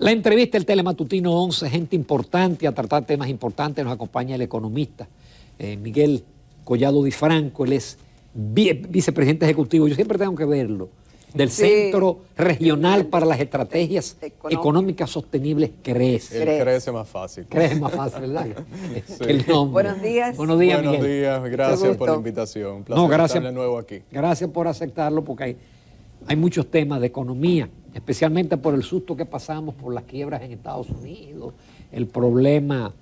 La entrevista, el Telematutino 11, gente importante a tratar temas importantes, nos acompaña el economista Miguel Collado Di Franco, él es vicepresidente ejecutivo, yo siempre tengo que verlo, del Centro Regional para las Estrategias Económicas Sostenibles, CREES. El crece más fácil. CREES más fácil, ¿verdad? Sí. El nombre. Buenos días. Buenos días, Buenos Miguel. días, gracias por la invitación. Un placer estar de nuevo aquí. Gracias por aceptarlo, porque hay muchos temas de economía, especialmente por el susto que pasamos por las quiebras en Estados Unidos, el problema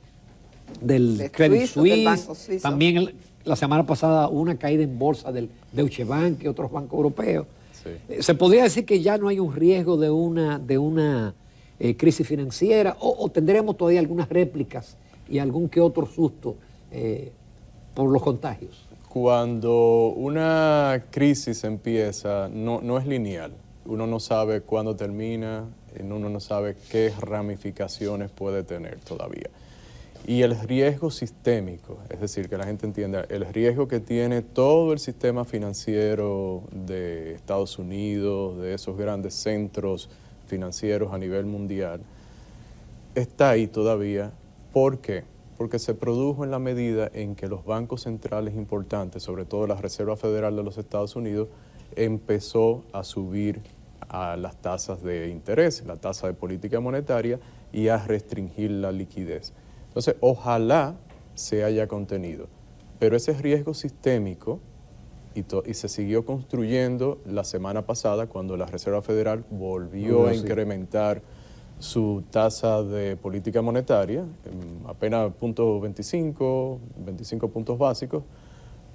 del Credit Suisse, también la semana pasada una caída en bolsa del Deutsche Bank y otros bancos europeos. Sí. ¿Se podría decir que ya no hay un riesgo de una crisis financiera o tendremos todavía algunas réplicas y algún que otro susto por los contagios? Cuando una crisis empieza, no es lineal. Uno no sabe cuándo termina, uno no sabe qué ramificaciones puede tener todavía. Y el riesgo sistémico, es decir, que la gente entienda, el riesgo que tiene todo el sistema financiero de Estados Unidos, de esos grandes centros financieros a nivel mundial, está ahí todavía. ¿Por qué? Porque se produjo en la medida en que los bancos centrales importantes, sobre todo la Reserva Federal de los Estados Unidos, empezó a subir a las tasas de interés, la tasa de política monetaria, y a restringir la liquidez. Entonces, ojalá se haya contenido, pero ese riesgo sistémico y se siguió construyendo la semana pasada cuando la Reserva Federal volvió a incrementar su tasa de política monetaria, apenas 25 puntos básicos,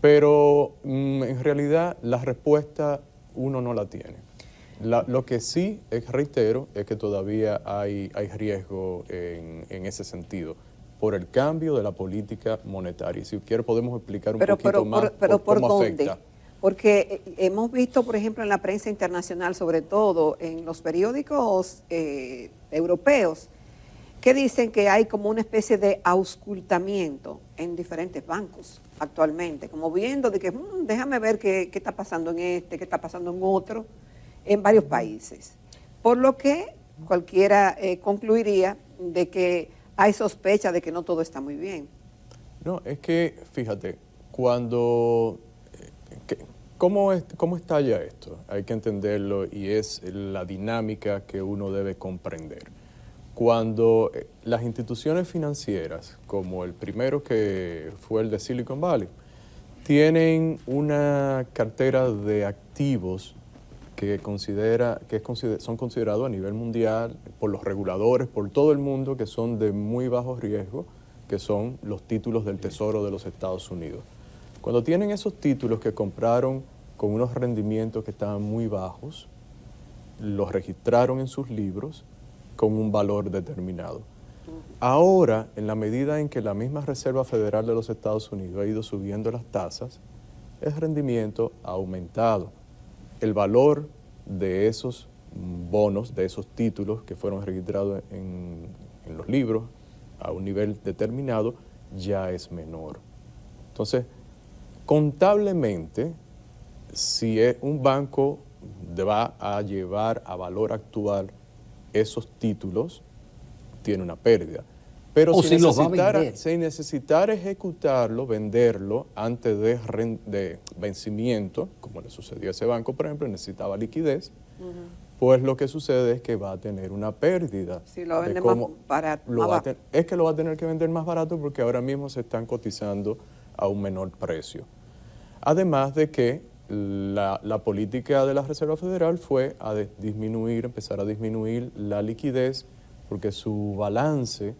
pero en realidad la respuesta uno no la tiene. Lo que sí, reitero, es que todavía hay riesgo en ese sentido, por el cambio de la política monetaria. Si quiere podemos explicar un poquito más cómo afecta. Porque hemos visto, por ejemplo, en la prensa internacional, sobre todo en los periódicos europeos, que dicen que hay como una especie de auscultamiento en diferentes bancos actualmente, como viendo de que déjame ver qué está pasando en este, qué está pasando en otro, en varios países. Por lo que cualquiera concluiría de que hay sospecha de que no todo está muy bien. No, es que, fíjate, ¿cómo está ya esto? Hay que entenderlo y es la dinámica que uno debe comprender. Cuando las instituciones financieras, como el primero que fue el de Silicon Valley, tienen una cartera de activos que son considerados a nivel mundial por los reguladores, por todo el mundo, que son de muy bajo riesgo, que son los títulos del Tesoro de los Estados Unidos. Cuando tienen esos títulos que compraron con unos rendimientos que estaban muy bajos, los registraron en sus libros con un valor determinado. Ahora, en la medida en que la misma Reserva Federal de los Estados Unidos ha ido subiendo las tasas, el rendimiento ha aumentado. El valor de esos bonos, de esos títulos que fueron registrados en los libros a un nivel determinado, ya es menor. Entonces, contablemente, si un banco va a llevar a valor actual esos títulos, tiene una pérdida. Pero si necesitara ejecutarlo, venderlo antes de vencimiento, como le sucedió a ese banco, por ejemplo, necesitaba liquidez, pues lo que sucede es que va a tener una pérdida. Si lo vende más barato. Es que lo va a tener que vender más barato porque ahora mismo se están cotizando a un menor precio. Además de que la política de la Reserva Federal fue empezar a disminuir la liquidez porque su balance,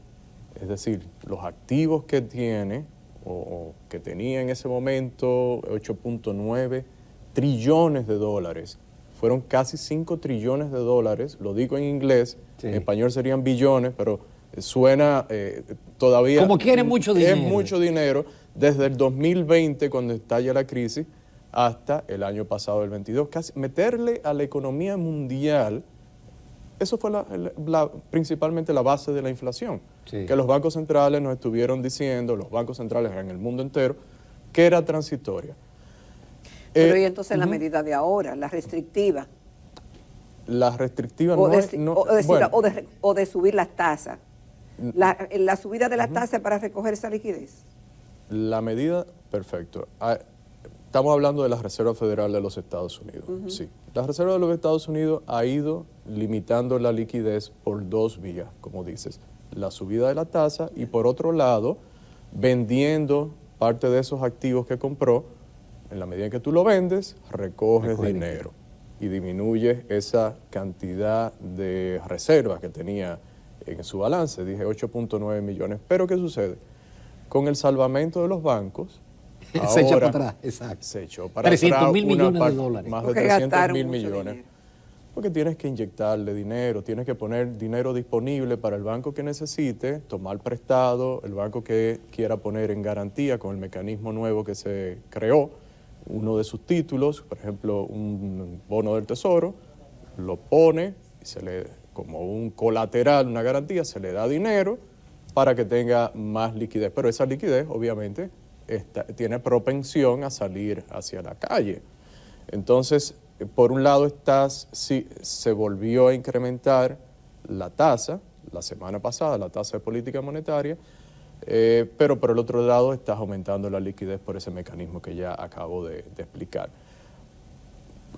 es decir, los activos que tiene o que tenía en ese momento, 8.9 trillones de dólares, fueron casi 5 trillones de dólares, lo digo en inglés, en español serían billones, pero suena todavía... Como quiere mucho dinero. Es mucho dinero, desde el 2020, cuando estalla la crisis, hasta el año pasado, el 22. Meterle a la economía mundial, eso fue principalmente la base de la inflación. Sí. Que los bancos centrales nos estuvieron diciendo, los bancos centrales en el mundo entero, que era transitoria. Pero y entonces la medida de ahora, la restrictiva. La restrictiva o no de, es... No, bueno, bueno, o de subir las tasas. La subida de la tasa para recoger esa liquidez. la medida, perfecto. Estamos hablando de la Reserva Federal de los Estados Unidos. Sí. La Reserva de los Estados Unidos ha ido limitando la liquidez por dos vías, como dices. La subida de la tasa y, por otro lado, vendiendo parte de esos activos que compró. En la medida en que tú lo vendes, recoges dinero y disminuyes esa cantidad de reservas que tenía en su balance. Dije 8.9 millones. Pero ¿qué sucede? Con el salvamento de los bancos, se echa para ahora atrás, exacto. se echó para 300 mil atrás millones de dólares. más de Porque 300 mil gastaron mucho millones. dinero. Porque tienes que inyectarle dinero, tienes que poner dinero disponible para el banco que necesite, tomar prestado, el banco que quiera poner en garantía con el mecanismo nuevo que se creó, uno de sus títulos, por ejemplo, un bono del tesoro, lo pone y se le, como un colateral, una garantía, se le da dinero para que tenga más liquidez. Pero esa liquidez, obviamente, tiene propensión a salir hacia la calle. Entonces, por un lado sí, se volvió a incrementar la tasa, la semana pasada, la tasa de política monetaria, pero por el otro lado estás aumentando la liquidez por ese mecanismo que ya acabo de explicar.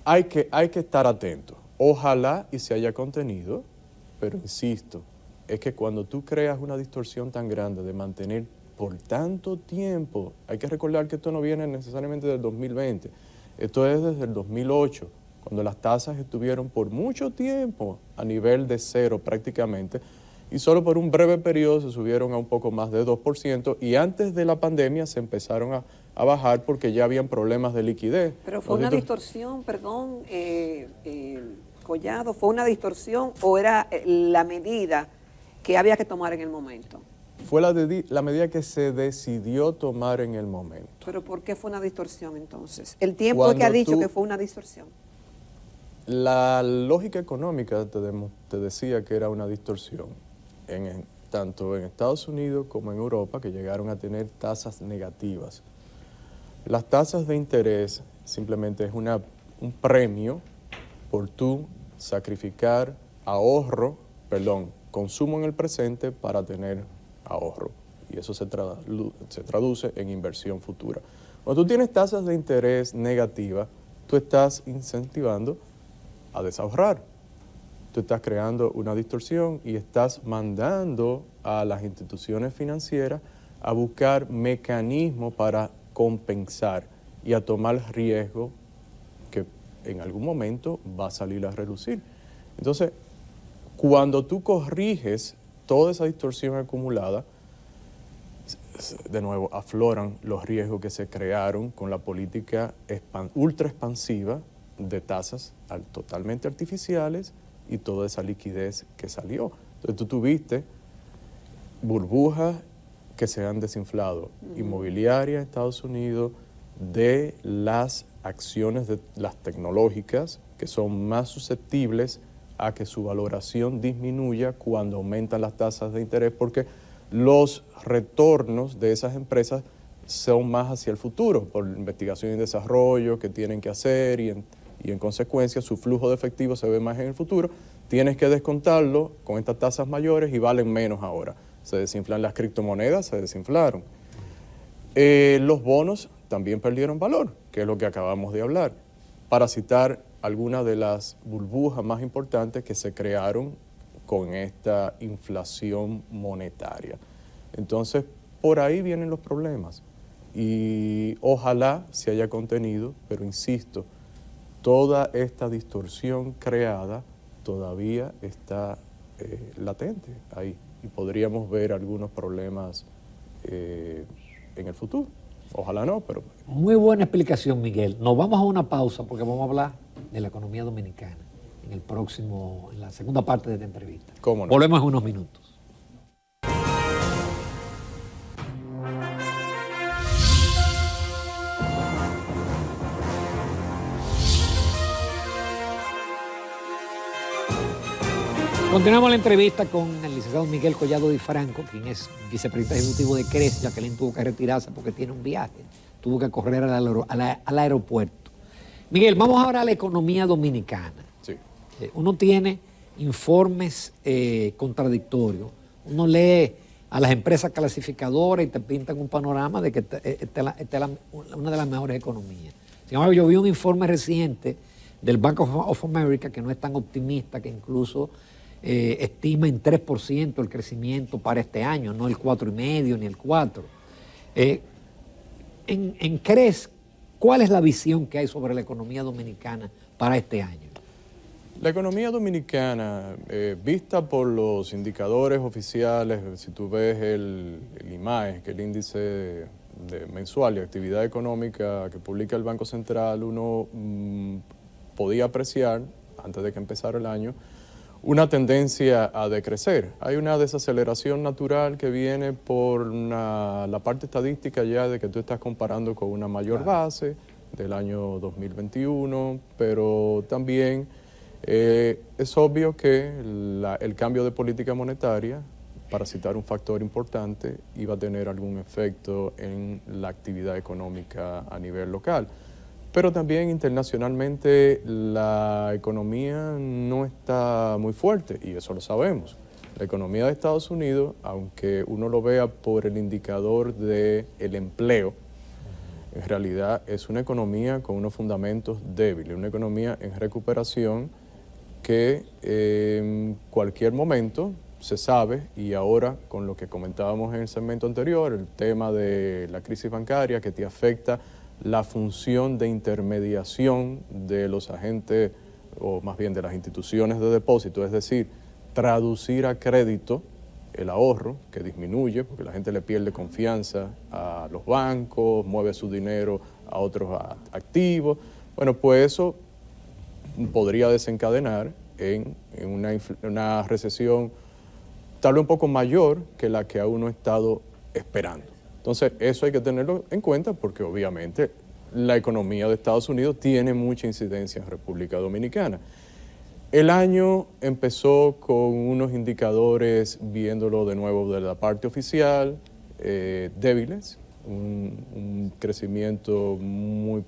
Hay que estar atento. Ojalá y se haya contenido, pero insisto, es que cuando tú creas una distorsión tan grande de mantener por tanto tiempo, hay que recordar que esto no viene necesariamente del 2020, esto es desde el 2008, cuando las tasas estuvieron por mucho tiempo a nivel de cero prácticamente, y solo por un breve periodo se subieron a un poco más de 2%, y antes de la pandemia se empezaron a bajar porque ya habían problemas de liquidez. Pero fue una distorsión, perdón, Collado, ¿fue una distorsión o era la medida que había que tomar en el momento? Fue la medida que se decidió tomar en el momento. ¿Pero por qué fue una distorsión entonces? El tiempo que ha dicho que fue una distorsión. La lógica económica te decía que era una distorsión, tanto en Estados Unidos como en Europa, que llegaron a tener tasas negativas. Las tasas de interés simplemente es un premio por tú sacrificar consumo en el presente para tener ahorro. Y eso se traduce en inversión futura. Cuando tú tienes tasas de interés negativas, tú estás incentivando a desahorrar. Tú estás creando una distorsión y estás mandando a las instituciones financieras a buscar mecanismos para compensar y a tomar riesgo que en algún momento va a salir a relucir. Entonces, cuando tú corriges toda esa distorsión acumulada, de nuevo afloran los riesgos que se crearon con la política ultra expansiva de tasas totalmente artificiales y toda esa liquidez que salió. Entonces tú tuviste burbujas que se han desinflado, inmobiliaria en Estados Unidos, de las acciones de las tecnológicas que son más susceptibles a que su valoración disminuya cuando aumentan las tasas de interés, porque los retornos de esas empresas son más hacia el futuro, por investigación y desarrollo que tienen que hacer y en consecuencia su flujo de efectivo se ve más en el futuro. Tienes que descontarlo con estas tasas mayores y valen menos ahora. Se desinflan las criptomonedas, se desinflaron. Los bonos también perdieron valor, que es lo que acabamos de hablar. Para citar algunas de las burbujas más importantes que se crearon con esta inflación monetaria. Entonces, por ahí vienen los problemas. Y ojalá se haya contenido, pero insisto, toda esta distorsión creada todavía está latente ahí. Y podríamos ver algunos problemas en el futuro. Ojalá no, pero... Muy buena explicación, Miguel. Nos vamos a una pausa porque vamos a hablar de la economía dominicana en la segunda parte de esta entrevista. ¿Cómo no? Volvemos en unos minutos. Continuamos la entrevista con el licenciado Miguel Collado Di Franco, quien es vicepresidente ejecutivo de CRES, ya que él tuvo que retirarse porque tiene un viaje, tuvo que correr al aeropuerto. Miguel, vamos ahora a la economía dominicana. Sí. Uno tiene informes contradictorios. Uno lee a las empresas clasificadoras y te pintan un panorama de que esta es una de las mejores economías. Sin embargo, yo vi un informe reciente del Bank of America que no es tan optimista, que incluso estima en 3% el crecimiento para este año, no el 4,5 ni el 4. ¿Crees cuál es la visión que hay sobre la economía dominicana para este año? La economía dominicana, vista por los indicadores oficiales, si tú ves el IMAE, que es el índice mensual de actividad económica que publica el Banco Central, uno podía apreciar, antes de que empezara el año, una tendencia a decrecer. Hay una desaceleración natural que viene por la parte estadística ya de que tú estás comparando con una mayor base del año 2021, pero también es obvio que el cambio de política monetaria, para citar un factor importante, iba a tener algún efecto en la actividad económica a nivel local. Pero también internacionalmente la economía no está muy fuerte y eso lo sabemos. La economía de Estados Unidos, aunque uno lo vea por el indicador del empleo, en realidad es una economía con unos fundamentos débiles, una economía en recuperación que en cualquier momento se sabe, y ahora con lo que comentábamos en el segmento anterior, el tema de la crisis bancaria que te afecta la función de intermediación de los agentes, o más bien de las instituciones de depósito, es decir, traducir a crédito el ahorro, que disminuye porque la gente le pierde confianza a los bancos, mueve su dinero a otros activos. Bueno, pues eso podría desencadenar en una recesión tal vez un poco mayor que la que aún no ha estado esperando. Entonces, eso hay que tenerlo en cuenta porque obviamente la economía de Estados Unidos tiene mucha incidencia en República Dominicana. El año empezó con unos indicadores, viéndolo de nuevo de la parte oficial, débiles, un crecimiento muy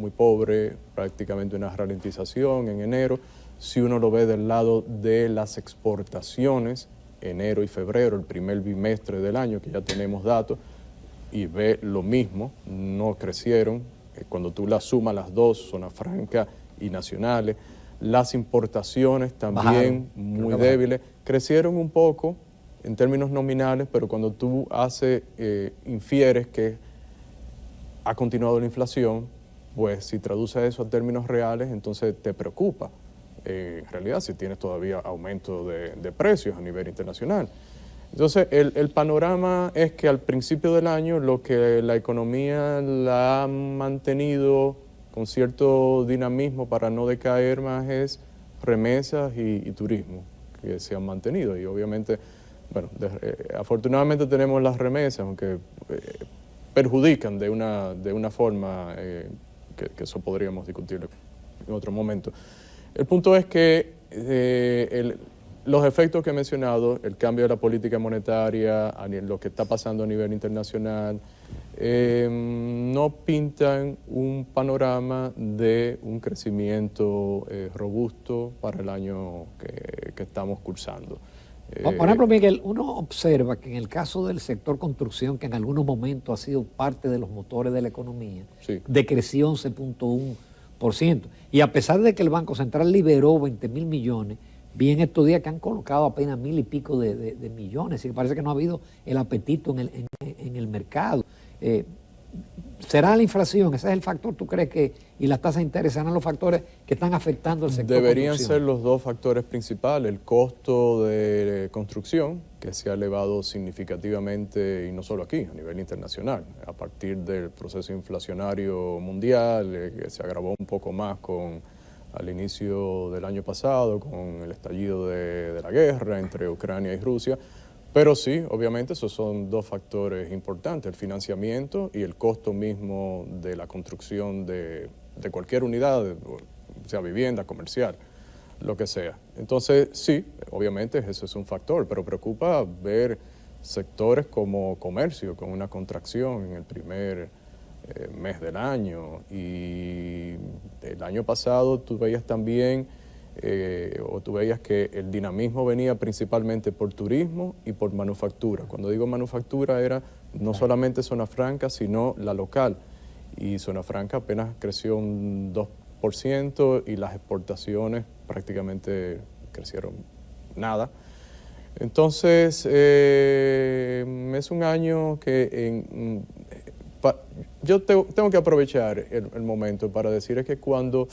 pobre, prácticamente una ralentización en enero. Si uno lo ve del lado de las exportaciones, enero y febrero, el primer bimestre del año, que ya tenemos datos, y ve lo mismo, no crecieron. Cuando tú las sumas las dos, zona franca y nacionales, las importaciones también muy débiles, crecieron un poco en términos nominales, pero cuando tú infieres que ha continuado la inflación, pues si traduces eso a términos reales, entonces te preocupa. En realidad, si tienes todavía aumento de precios a nivel internacional. Entonces, el panorama es que al principio del año lo que la economía la ha mantenido con cierto dinamismo para no decaer más es remesas y turismo, que se han mantenido. Y obviamente, bueno, afortunadamente tenemos las remesas, aunque perjudican de una forma que eso podríamos discutir en otro momento. El punto es que los efectos que he mencionado, el cambio de la política monetaria, lo que está pasando a nivel internacional, no pintan un panorama de un crecimiento robusto para el año que estamos cursando. Por ejemplo, Miguel, uno observa que en el caso del sector construcción, que en algunos momentos ha sido parte de los motores de la economía, sí, decreció 11.1%. Y a pesar de que el Banco Central liberó 20.000 millones, vi en estos días que han colocado apenas 1.000 y pico de millones, y parece que no ha habido el apetito en el mercado. ¿Será la inflación? ¿Ese es el factor, tú crees que, y las tasas de interés serán los factores que están afectando al sector? Deberían ser los dos factores principales, el costo de construcción, que se ha elevado significativamente, y no solo aquí, a nivel internacional, a partir del proceso inflacionario mundial, que se agravó un poco más al inicio del año pasado, con el estallido de la guerra entre Ucrania y Rusia. Pero sí, obviamente esos son dos factores importantes, el financiamiento y el costo mismo de la construcción de cualquier unidad, sea vivienda, comercial, lo que sea. Entonces sí, obviamente ese es un factor, pero preocupa ver sectores como comercio con una contracción en el primer mes del año. Y el año pasado tú veías también o tú veías que el dinamismo venía principalmente por turismo y por manufactura. Cuando digo manufactura era no solamente Zona Franca, sino la local. Y Zona Franca apenas creció un 2% y las exportaciones prácticamente crecieron nada. Entonces, es un año que yo tengo que aprovechar el momento para decir es que cuando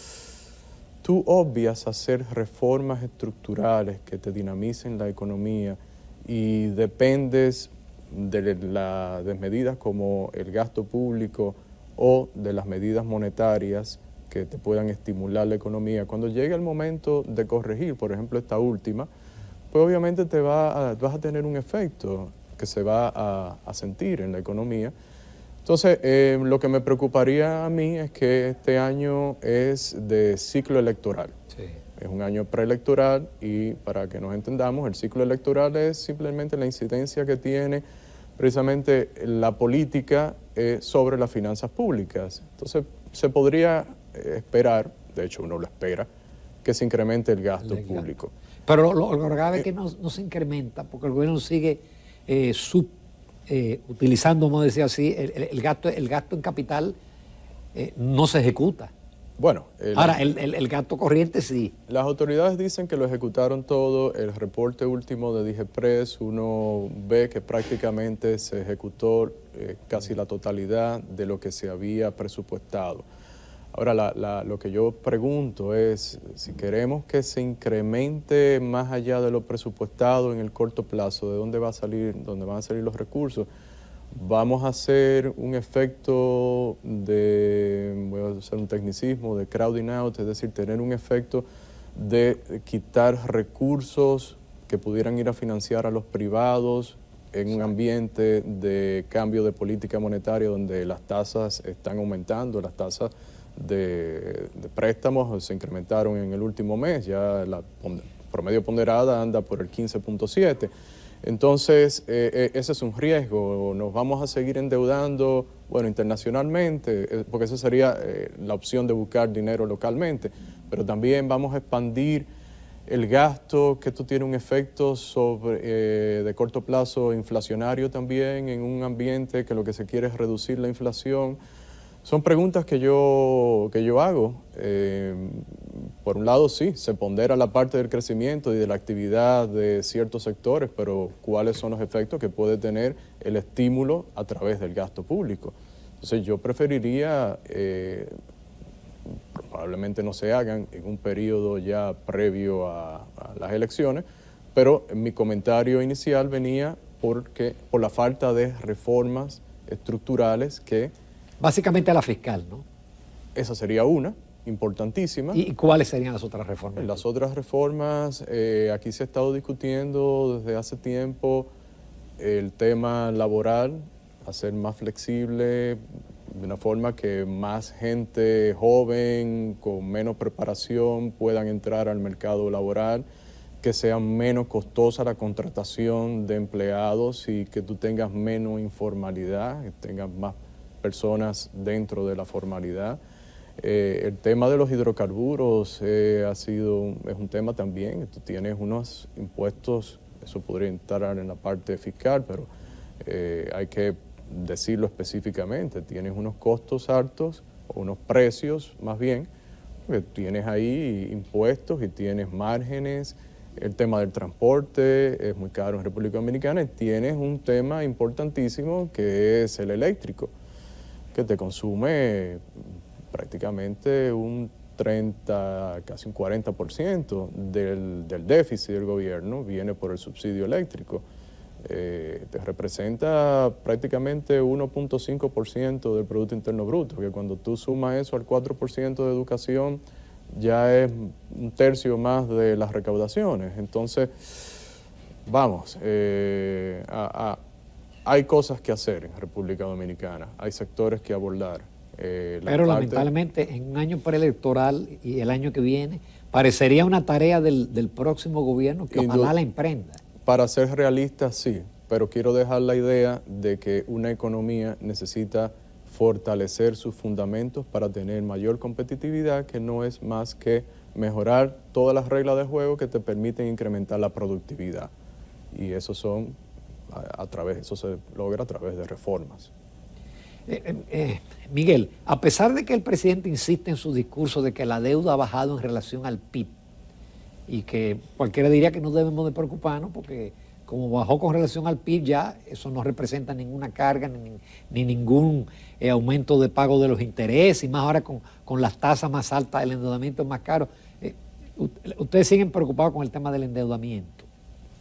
tú obvias hacer reformas estructurales que te dinamicen la economía y dependes de las medidas como el gasto público o de las medidas monetarias que te puedan estimular la economía, cuando llegue el momento de corregir, por ejemplo, esta última, pues obviamente vas a tener un efecto que se va a sentir en la economía. Entonces, lo que me preocuparía a mí es que este año es de ciclo electoral. Sí. Es un año preelectoral y para que nos entendamos, el ciclo electoral es simplemente la incidencia que tiene precisamente la política sobre las finanzas públicas. Entonces, se podría esperar, de hecho uno lo espera, que se incremente el gasto público. Pero lo grave es que no se incrementa porque el gobierno sigue utilizando, vamos a decir así, el gasto en capital no se ejecuta. Bueno, ahora el gasto corriente sí. Las autoridades dicen que lo ejecutaron todo. El reporte último de DIGEPRES, uno ve que prácticamente se ejecutó casi la totalidad de lo que se había presupuestado. Ahora, lo que yo pregunto es, si queremos que se incremente más allá de lo presupuestado en el corto plazo, ¿de dónde van a salir los recursos? Vamos a hacer un efecto voy a usar un tecnicismo, de crowding out, es decir, tener un efecto de quitar recursos que pudieran ir a financiar a los privados en un ambiente de cambio de política monetaria donde las tasas están aumentando, las tasas de préstamos se incrementaron en el último mes, ya la promedio ponderada anda por el 15.7. Entonces, ese es un riesgo. Nos vamos a seguir endeudando, bueno, internacionalmente, porque esa sería la opción de buscar dinero localmente, pero también vamos a expandir el gasto, que esto tiene un efecto de corto plazo inflacionario también en un ambiente que lo que se quiere es reducir la inflación. Son preguntas que yo hago. Por un lado, sí, se pondera la parte del crecimiento y de la actividad de ciertos sectores, pero ¿cuáles son los efectos que puede tener el estímulo a través del gasto público? Entonces, yo preferiría, probablemente no se hagan en un periodo ya previo a las elecciones, pero mi comentario inicial venía por la falta de reformas estructurales que... Básicamente la fiscal, ¿no? Esa sería una, importantísima. ¿Y cuáles serían las otras reformas? Las otras reformas, aquí se ha estado discutiendo desde hace tiempo el tema laboral, hacer más flexible, de una forma que más gente joven, con menos preparación, puedan entrar al mercado laboral, que sea menos costosa la contratación de empleados y que tú tengas menos informalidad, que tengas más personas dentro de la formalidad. El tema de los hidrocarburos es un tema también. Tú tienes unos impuestos, eso podría entrar en la parte fiscal, pero hay que decirlo específicamente. Tienes unos costos altos, o unos precios más bien, porque tienes ahí impuestos y tienes márgenes. El tema del transporte es muy caro en República Dominicana y tienes un tema importantísimo que es el eléctrico, que te consume prácticamente un 30, casi un 40% del déficit del gobierno viene por el subsidio eléctrico. Te representa prácticamente 1.5% del Producto Interno Bruto, que cuando tú sumas eso al 4% de educación, ya es un tercio más de las recaudaciones. Entonces, vamos, hay cosas que hacer en República Dominicana, hay sectores que abordar. Pero lamentablemente en un año preelectoral y el año que viene, parecería una tarea del próximo gobierno que ojalá la emprenda. Para ser realista, sí, pero quiero dejar la idea de que una economía necesita fortalecer sus fundamentos para tener mayor competitividad, que no es más que mejorar todas las reglas de juego que te permiten incrementar la productividad. Y eso eso se logra a través de reformas. Miguel, a pesar de que el presidente insiste en su discurso de que la deuda ha bajado en relación al PIB y que cualquiera diría que no debemos de preocuparnos porque como bajó con relación al PIB ya eso no representa ninguna carga ni ningún aumento de pago de los intereses y más ahora con las tasas más altas, el endeudamiento es más caro. ¿Ustedes siguen preocupados con el tema del endeudamiento?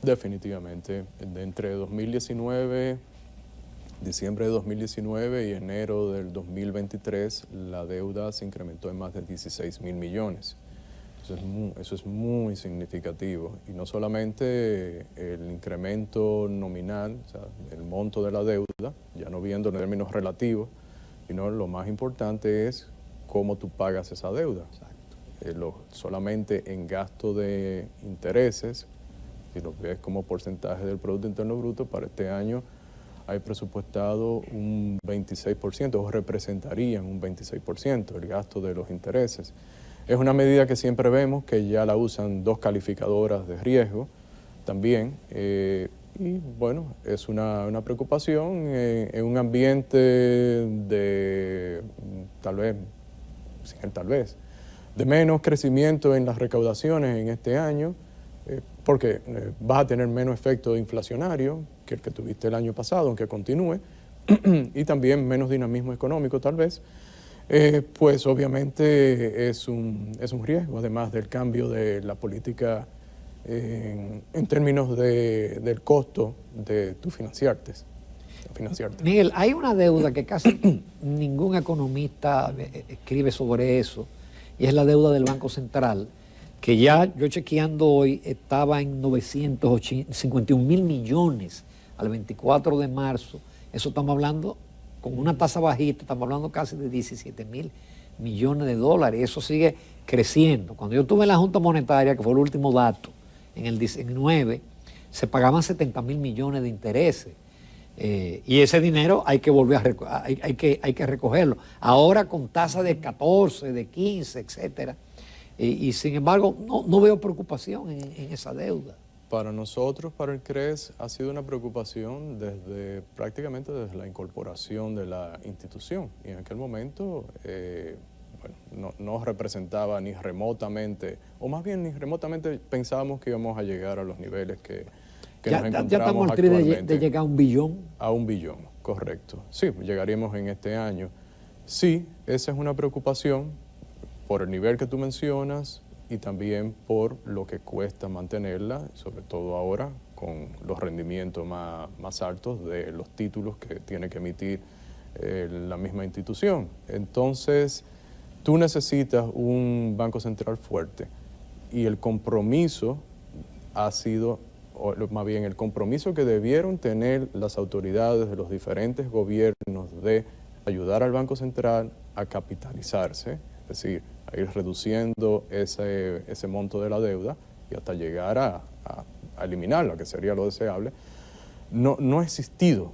Definitivamente. Entre 2019... diciembre de 2019 y enero del 2023, la deuda se incrementó en más de 16.000 millones. Eso es muy significativo. Y no solamente el incremento nominal, o sea, el monto de la deuda, ya no viendo en términos relativos, sino lo más importante es cómo tú pagas esa deuda. Solamente en gasto de intereses, si lo ves como porcentaje del Producto Interno Bruto, para este año hay presupuestado un 26%, o representarían un 26% el gasto de los intereses. Es una medida que siempre vemos que ya la usan dos calificadoras de riesgo también, y bueno, es una preocupación en un ambiente de tal vez, de menos crecimiento en las recaudaciones en este año, porque vas a tener menos efecto inflacionario que el que tuviste el año pasado, aunque continúe, y también menos dinamismo económico tal vez, pues obviamente es un riesgo, además del cambio de la política en términos del costo de tu financiarte. Miguel, hay una deuda que casi ningún economista escribe sobre eso, y es la deuda del Banco Central, que ya yo chequeando hoy estaba en 951.000 millones al 24 de marzo. Eso estamos hablando con una tasa bajita, estamos hablando casi de 17.000 millones de dólares. Eso sigue creciendo. Cuando yo estuve en la Junta Monetaria, que fue el último dato, en el 19, se pagaban 70.000 millones de intereses. Y ese dinero hay que volver hay que recogerlo. Ahora con tasa de 14, de 15, etcétera. Y sin embargo, no veo preocupación en esa deuda. Para nosotros, para el CRES, ha sido una preocupación prácticamente desde la incorporación de la institución. Y en aquel momento no representaba ni remotamente, o más bien ni remotamente pensábamos que íbamos a llegar a los niveles que nos encontramos ya estamos actualmente. De llegar a 1 billón. A 1 billón, correcto. Sí, llegaríamos en este año. Sí, esa es una preocupación por el nivel que tú mencionas y también por lo que cuesta mantenerla, sobre todo ahora con los rendimientos más altos de los títulos que tiene que emitir la misma institución. Entonces, tú necesitas un Banco Central fuerte y el compromiso ha sido, o más bien el compromiso que debieron tener las autoridades de los diferentes gobiernos de ayudar al Banco Central a capitalizarse, es decir, a ir reduciendo ese monto de la deuda y hasta llegar a eliminarla, que sería lo deseable, no ha existido.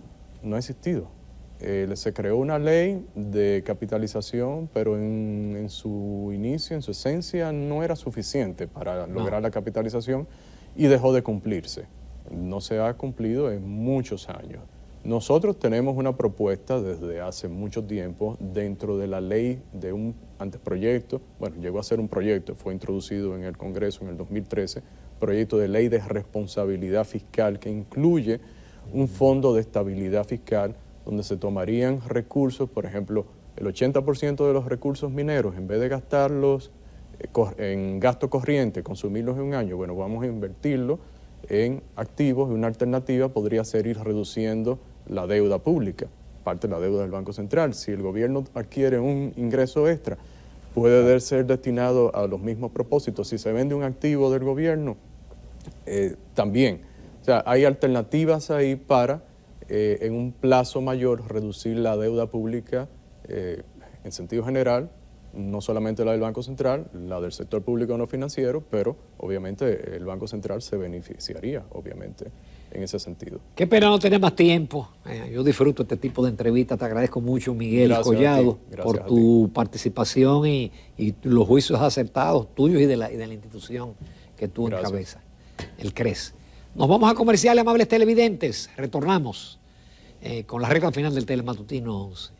Se creó una ley de capitalización, pero en su inicio, en su esencia, no era suficiente para lograr la capitalización y dejó de cumplirse. No se ha cumplido en muchos años. Nosotros tenemos una propuesta desde hace mucho tiempo dentro de la ley de un anteproyecto, bueno, llegó a ser un proyecto, fue introducido en el Congreso en el 2013, proyecto de ley de responsabilidad fiscal que incluye un fondo de estabilidad fiscal donde se tomarían recursos, por ejemplo, el 80% de los recursos mineros, en vez de gastarlos en gasto corriente, consumirlos en un año, bueno, vamos a invertirlo en activos y una alternativa podría ser ir reduciendo la deuda pública, parte de la deuda del Banco Central. Si el gobierno adquiere un ingreso extra, puede ser destinado a los mismos propósitos. Si se vende un activo del gobierno, también. O sea, hay alternativas ahí para, en un plazo mayor, reducir la deuda pública en sentido general no solamente la del Banco Central, la del sector público no financiero, pero obviamente el Banco Central se beneficiaría, obviamente, en ese sentido. Qué pena no tener más tiempo. Yo disfruto este tipo de entrevistas. Te agradezco mucho, Miguel Collado, por tu participación y los juicios acertados tuyos y de la institución que tú encabezas, el CRES. Nos vamos a comerciales, amables televidentes. Retornamos con la recta final del Telematutinos